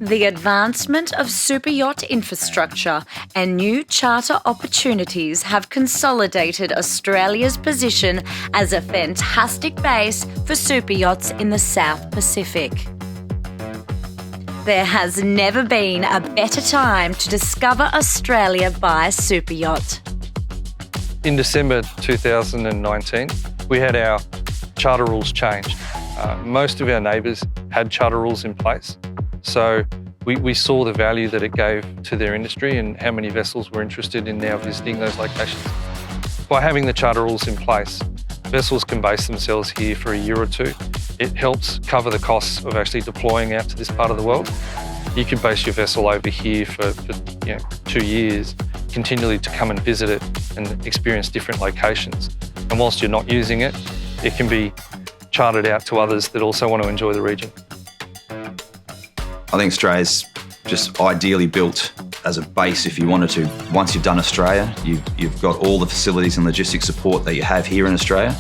The advancement of superyacht infrastructure and new charter opportunities have consolidated Australia's position as a fantastic base for superyachts in the South Pacific. There has never been a better time to discover Australia by superyacht. In December 2019, we had our charter rules changed. Most of our neighbours had charter rules in place, so we saw the value that it gave to their industry and how many vessels were interested in now visiting those locations. By having the charter rules in place, vessels can base themselves here for a year or two. It helps cover the costs of actually deploying out to this part of the world. You can base your vessel over here for 2 years, continually to come and visit it and experience different locations. And whilst you're not using it, it can be chartered out to others that also want to enjoy the region. I think Australia's just ideally built as a base if you wanted to. Once you've done Australia, you've got all the facilities and logistics support that you have here in Australia,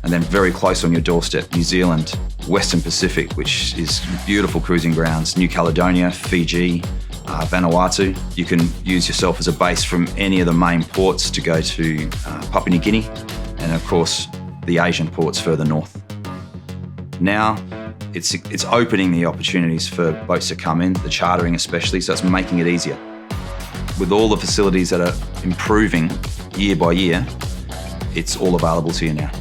and then very close on your doorstep, New Zealand, Western Pacific, which is beautiful cruising grounds, New Caledonia, Fiji, Vanuatu. You can use yourself as a base from any of the main ports to go to Papua New Guinea, and of course, the Asian ports further north. Now, it's opening the opportunities for boats to come in, the chartering especially, so it's making it easier. With all the facilities that are improving year by year, it's all available to you now.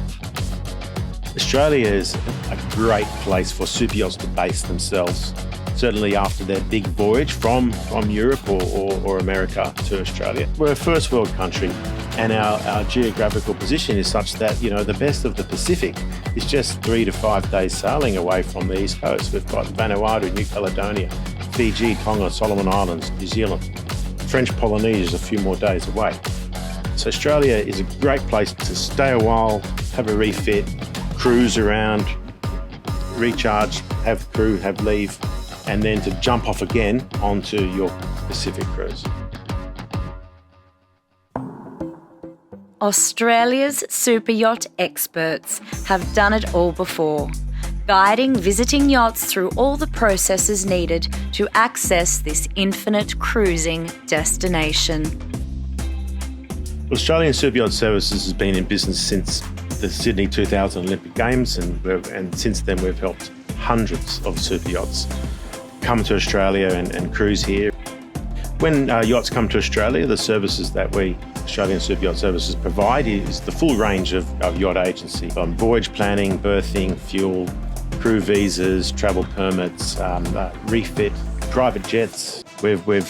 Australia is a great place for superyachts to base themselves, certainly after their big voyage from Europe or America to Australia. We're a first world country, and our geographical position is such that, the best of the Pacific is just 3 to 5 days sailing away from the East Coast. We've got Vanuatu, New Caledonia, Fiji, Tonga, Solomon Islands, New Zealand. French Polynesia is a few more days away. So Australia is a great place to stay a while, have a refit, cruise around, recharge, have crew, have leave, and then to jump off again onto your Pacific cruise. Australia's superyacht experts have done it all before, guiding visiting yachts through all the processes needed to access this infinite cruising destination. Australian Superyacht Services has been in business since the Sydney 2000 Olympic Games, and since then we've helped hundreds of superyachts come to Australia and cruise here. When yachts come to Australia, the services that Australian Superyacht Services provide is the full range of yacht agency, from voyage planning, berthing, fuel, crew visas, travel permits, refit, private jets. We've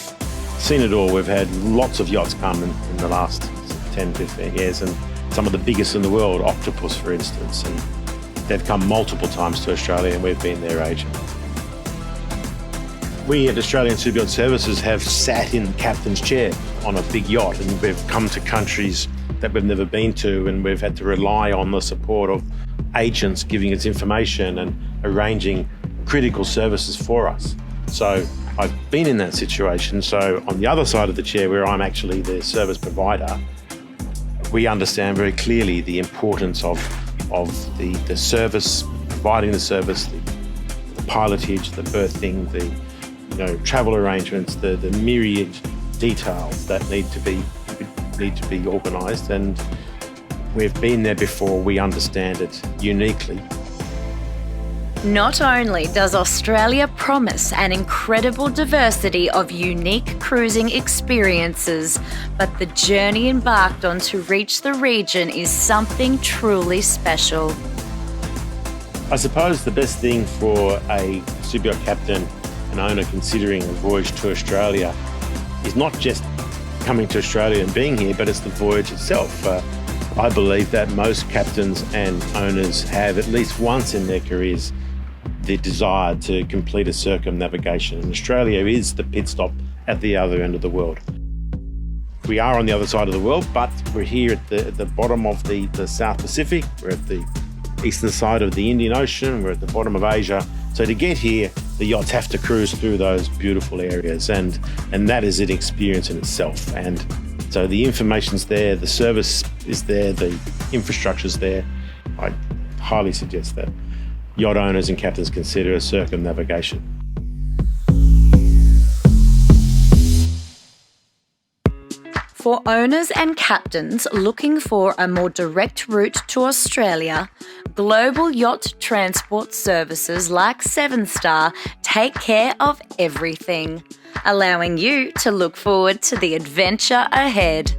seen it all. We've had lots of yachts come in the last 10, 15 years, and some of the biggest in the world, Octopus for instance, and they've come multiple times to Australia and we've been their agent. We at Australian Superyacht Services have sat in the captain's chair on a big yacht, and we've come to countries that we've never been to, and we've had to rely on the support of agents giving us information and arranging critical services for us. So I've been in that situation. So on the other side of the chair, where I'm actually the service provider, we understand very clearly the importance of the service, providing the service, the pilotage, the berthing, the travel arrangements, the myriad details that need to be organised, and we've been there before. We understand it uniquely. Not only does Australia promise an incredible diversity of unique cruising experiences, but the journey embarked on to reach the region is something truly special. I suppose the best thing for a superyacht captain and owner considering a voyage to Australia is not just coming to Australia and being here, but it's the voyage itself. I believe that most captains and owners have at least once in their careers the desire to complete a circumnavigation, and Australia is the pit stop at the other end of the world. We are on the other side of the world, but we're here at the bottom of the South Pacific. We're at the eastern side of the Indian Ocean. We're at the bottom of Asia. So to get here, the yachts have to cruise through those beautiful areas, and that is an experience in itself. And so the information's there, the service is there, the infrastructure's there. I highly suggest that yacht owners and captains consider a circumnavigation. For owners and captains looking for a more direct route to Australia, global yacht transport services like Seven Star take care of everything, allowing you to look forward to the adventure ahead.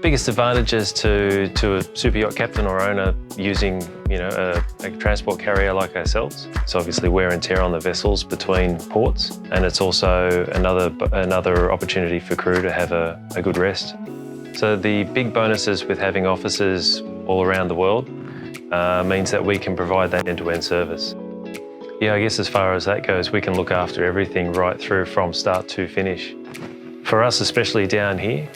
Biggest advantages to a super yacht captain or owner using a transport carrier like ourselves. It's obviously wear and tear on the vessels between ports, and it's also another opportunity for crew to have a good rest. So the big bonuses with having offices all around the world means that we can provide that end-to-end service. Yeah, I guess as far as that goes, we can look after everything right through from start to finish. For us, especially down here,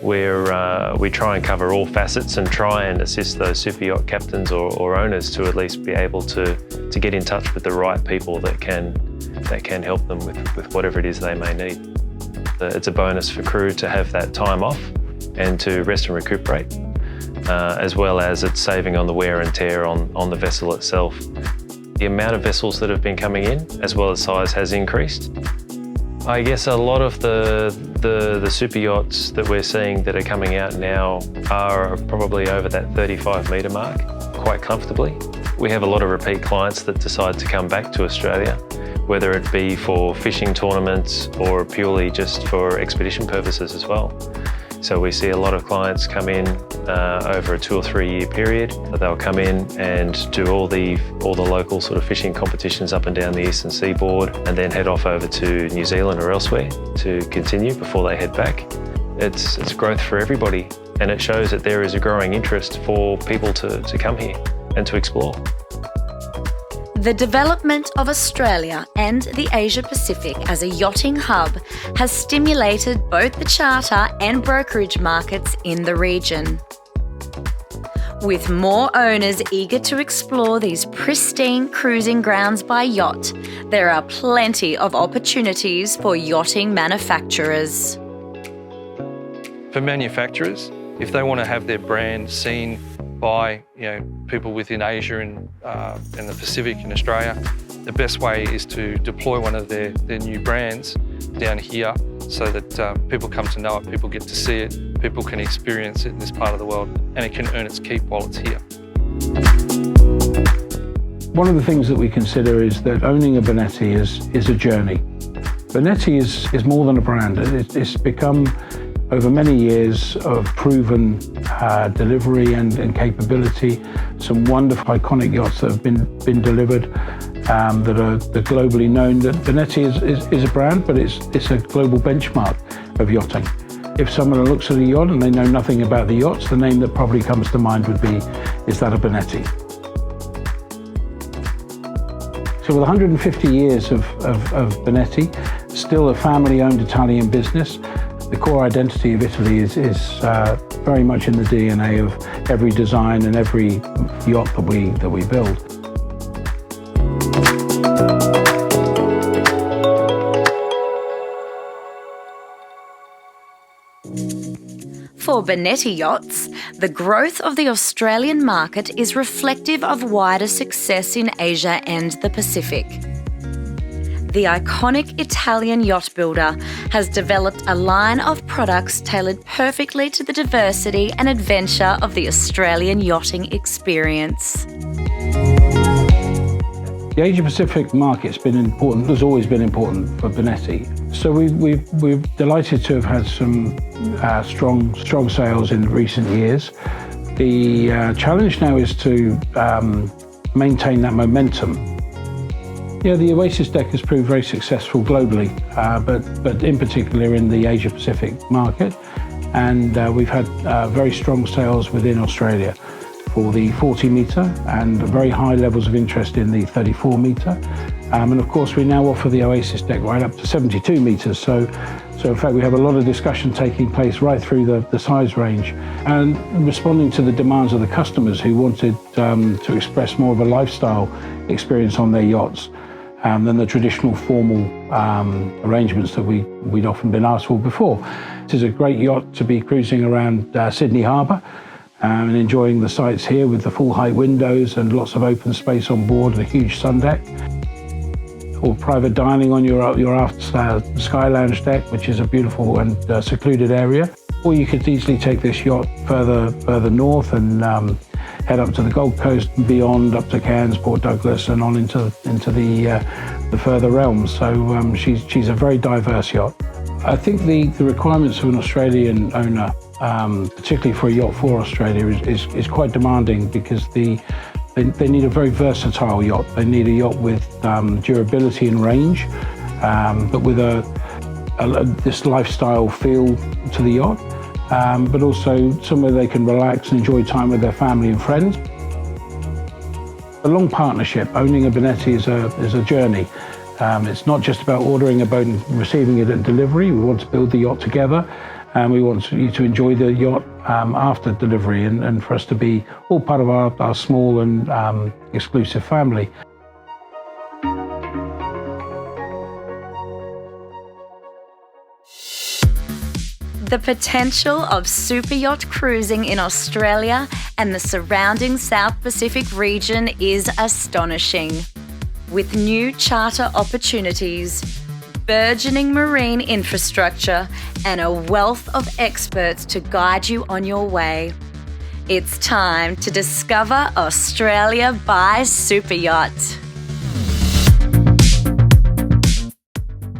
we try and cover all facets and try and assist those super yacht captains or owners to at least be able to get in touch with the right people that can help them with whatever it is they may need. It's a bonus for crew to have that time off and to rest and recuperate, as well as it's saving on the wear and tear on the vessel itself. The amount of vessels that have been coming in, as well as size, has increased. I guess a lot of the super yachts that we're seeing that are coming out now are probably over that 35-metre mark, quite comfortably. We have a lot of repeat clients that decide to come back to Australia, whether it be for fishing tournaments or purely just for expedition purposes as well. So we see a lot of clients come in over a 2 or 3 year period. They'll come in and do all the local sort of fishing competitions up and down the eastern seaboard, and then head off over to New Zealand or elsewhere to continue before they head back. It's growth for everybody, and it shows that there is a growing interest for people to come here and to explore. The development of Australia and the Asia Pacific as a yachting hub has stimulated both the charter and brokerage markets in the region. With more owners eager to explore these pristine cruising grounds by yacht, there are plenty of opportunities for yachting manufacturers. For manufacturers, if they want to have their brand seen by people within Asia and the Pacific in Australia, the best way is to deploy one of their new brands down here so that people come to know it, people get to see it, people can experience it in this part of the world, and it can earn its keep while it's here. One of the things that we consider is that owning a Bonetti is a journey. Bonetti is more than a brand. It's become, over many years of proven delivery and capability, some wonderful iconic yachts that have been delivered that are globally known. That Bonetti is a brand, but it's a global benchmark of yachting. If someone looks at a yacht and they know nothing about the yachts, the name that probably comes to mind is that of Bonetti. So with 150 years of Bonetti, still a family-owned Italian business, the core identity of Italy is very much in the DNA of every design and every yacht that we build. For Bonetti yachts, the growth of the Australian market is reflective of wider success in Asia and the Pacific. The iconic Italian yacht builder has developed a line of products tailored perfectly to the diversity and adventure of the Australian yachting experience. The Asia-Pacific market's been important, has always been important for Bonetti. So we're delighted to have had some strong sales in recent years. The challenge now is to maintain that momentum. Yeah, the Oasis deck has proved very successful globally, but in particular in the Asia-Pacific market. And we've had very strong sales within Australia for the 40-metre and very high levels of interest in the 34-metre. And of course, we now offer the Oasis deck right up to 72 metres. So in fact, we have a lot of discussion taking place right through the size range and responding to the demands of the customers who wanted to express more of a lifestyle experience on their yachts than the traditional formal arrangements that we'd often been asked for before. It is a great yacht to be cruising around Sydney Harbour and enjoying the sights here with the full height windows and lots of open space on board and a huge sun deck. or private dining on your aft sky lounge deck, which is a beautiful and secluded area. Or you could easily take this yacht further north and head up to the Gold Coast and beyond, up to Cairns, Port Douglas, and on into the further realms. So she's a very diverse yacht. I think the requirements of an Australian owner, particularly for a yacht for Australia, is quite demanding, because they need a very versatile yacht. They need a yacht with durability and range, but with this lifestyle feel to the yacht, but also somewhere they can relax and enjoy time with their family and friends. A long partnership. Owning a Bonetti is a journey. It's not just about ordering a boat and receiving it at delivery. We want to build the yacht together, and we want you to enjoy the yacht after delivery, and for us to be all part of our small and exclusive family. The potential of super yacht cruising in Australia and the surrounding South Pacific region is astonishing. With new charter opportunities, burgeoning marine infrastructure, and a wealth of experts to guide you on your way, it's time to discover Australia by Superyacht.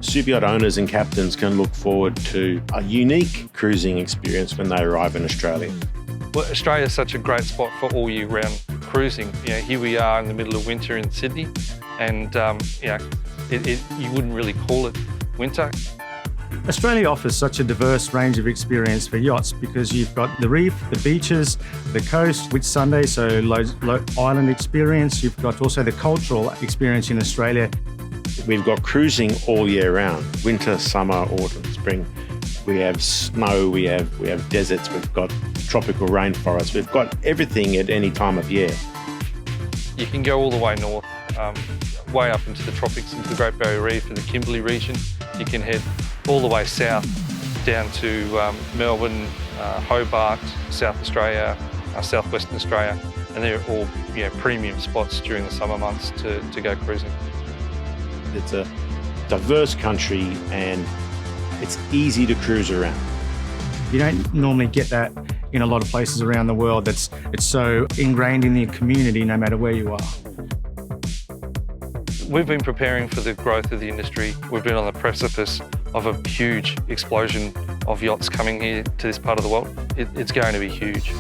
Superyacht owners and captains can look forward to a unique cruising experience when they arrive in Australia. Well, Australia is such a great spot for all year round cruising. Here we are in the middle of winter in Sydney, and you wouldn't really call it winter. Australia offers such a diverse range of experience for yachts, because you've got the reef, the beaches, the coast, Whitsunday, so low island experience. You've got also the cultural experience in Australia. We've got cruising all year round, winter, summer, autumn, spring. We have snow, we have deserts, we've got tropical rainforests. We've got everything at any time of year. You can go all the way north, way up into the tropics, into the Great Barrier Reef and the Kimberley region. You can head all the way south down to Melbourne, Hobart, South Australia, Southwestern Australia, and they're all premium spots during the summer months to go cruising. It's a diverse country and it's easy to cruise around. You don't normally get that in a lot of places around the world. It's so ingrained in the community, no matter where you are. We've been preparing for the growth of the industry. We've been on the precipice of a huge explosion of yachts coming here to this part of the world. It's going to be huge.